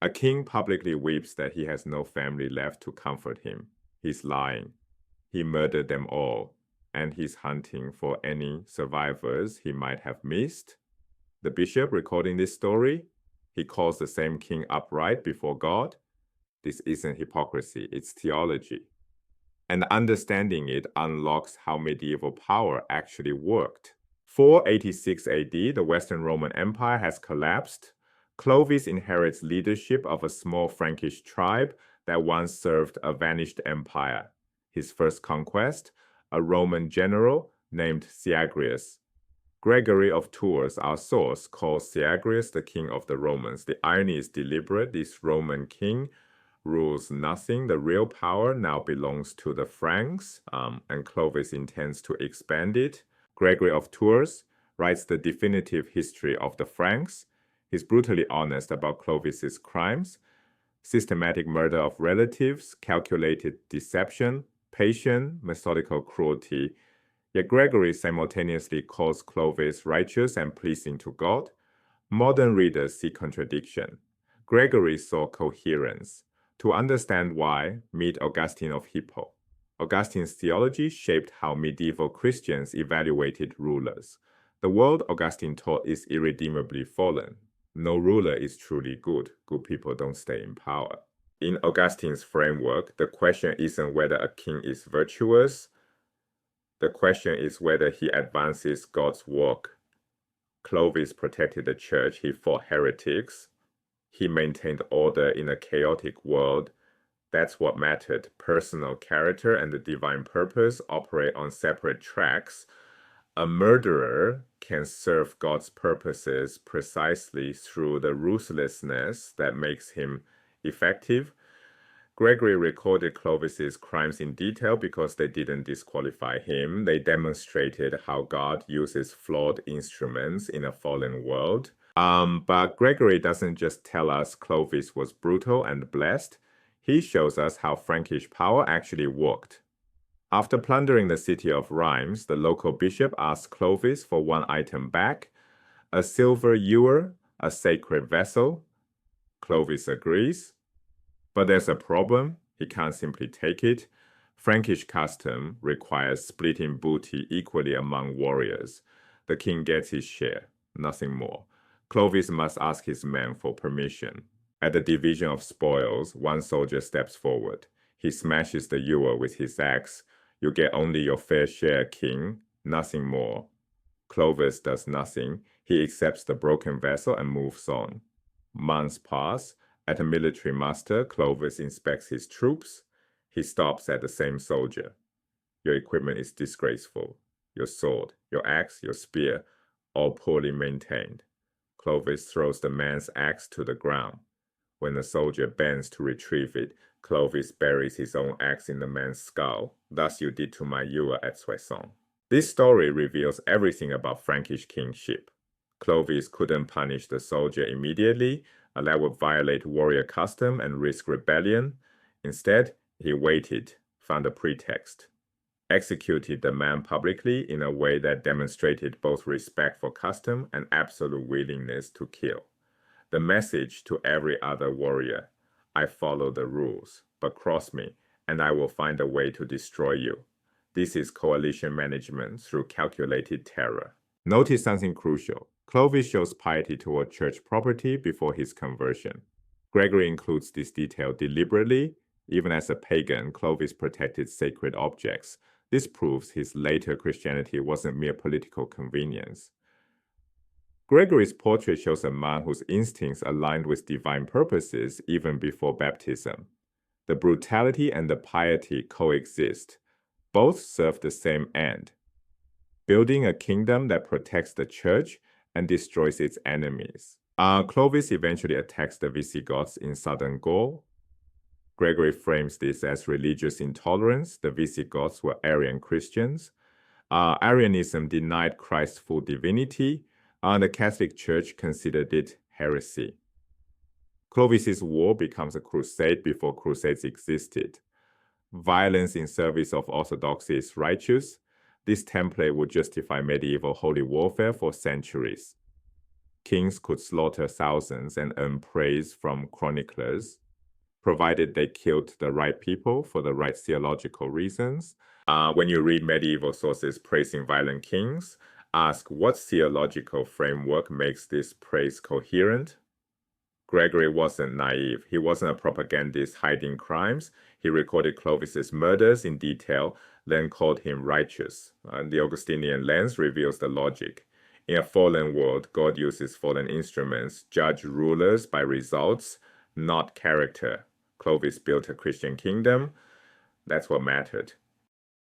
A king publicly weeps that he has no family left to comfort him. He's lying. He murdered them all, and he's hunting for any survivors he might have missed. The bishop recording this story, he calls the same king upright before God. This isn't hypocrisy, it's theology. And understanding it unlocks how medieval power actually worked. 486 AD, the Western Roman Empire has collapsed. Clovis inherits leadership of a small Frankish tribe that once served a vanished empire. His first conquest, a Roman general named Syagrius. Gregory of Tours, our source, calls Syagrius the king of the Romans. The irony is deliberate. This Roman king rules nothing. The real power now belongs to the Franks, and Clovis intends to expand it. Gregory of Tours writes the definitive history of the Franks. He's brutally honest about Clovis's crimes: systematic murder of relatives, calculated deception, patient, methodical cruelty. Yet Gregory simultaneously calls Clovis righteous and pleasing to God. Modern readers see contradiction. Gregory saw coherence. To understand why, meet Augustine of Hippo. Augustine's theology shaped how medieval Christians evaluated rulers. The world Augustine taught is irredeemably fallen. No ruler is truly good. Good people don't stay in power. In Augustine's framework, the question isn't whether a king is virtuous. The question is whether he advances God's work. Clovis protected the church. He fought heretics. He maintained order in a chaotic world. That's what mattered. Personal character and the divine purpose operate on separate tracks. A murderer can serve God's purposes precisely through the ruthlessness that makes him effective. Gregory recorded Clovis's crimes in detail because they didn't disqualify him. They demonstrated how God uses flawed instruments in a fallen world. But Gregory doesn't just tell us Clovis was brutal and blessed. He shows us how Frankish power actually worked. After plundering the city of Rheims, the local bishop asks Clovis for one item back: a silver ewer, a sacred vessel. Clovis agrees. But there's a problem. He can't simply take it. Frankish custom requires splitting booty equally among warriors. The king gets his share, nothing more. Clovis must ask his men for permission. At the division of spoils, one soldier steps forward. He smashes the ewer with his axe. You get only your fair share, king, nothing more. Clovis does nothing. He accepts the broken vessel and moves on. Months pass. At a military muster, Clovis inspects his troops. He stops at the same soldier. Your equipment is disgraceful. Your sword, your axe, your spear, all poorly maintained. Clovis throws the man's axe to the ground. When the soldier bends to retrieve it, Clovis buries his own axe in the man's skull. Thus you did to my ewer at Soissons. This story reveals everything about Frankish kingship. Clovis couldn't punish the soldier immediately. That would violate warrior custom and risk rebellion. Instead, he waited, found a pretext, executed the man publicly in a way that demonstrated both respect for custom and absolute willingness to kill. The message to every other warrior: I follow the rules, but cross me, and I will find a way to destroy you. This is coalition management through calculated terror. Notice something crucial. Clovis shows piety toward church property before his conversion. Gregory includes this detail deliberately. Even as a pagan, Clovis protected sacred objects. This proves his later Christianity wasn't mere political convenience. Gregory's portrait shows a man whose instincts aligned with divine purposes even before baptism. The brutality and the piety coexist. Both serve the same end: building a kingdom that protects the church and destroys its enemies. Clovis eventually attacks the Visigoths in southern Gaul. Gregory frames this as religious intolerance. The Visigoths were Arian Christians. Arianism denied Christ's full divinity. The Catholic Church considered it heresy. Clovis's war becomes a crusade before crusades existed. Violence in service of orthodoxy is righteous. This template would justify medieval holy warfare for centuries. Kings could slaughter thousands and earn praise from chroniclers, provided they killed the right people for the right theological reasons. When you read medieval sources praising violent kings, ask what theological framework makes this praise coherent. Gregory wasn't naive. He wasn't a propagandist hiding crimes. He recorded Clovis's murders in detail, then called him righteous. The Augustinian lens reveals the logic. In a fallen world, God uses fallen instruments, judge rulers by results, not character. Clovis built a Christian kingdom. That's what mattered.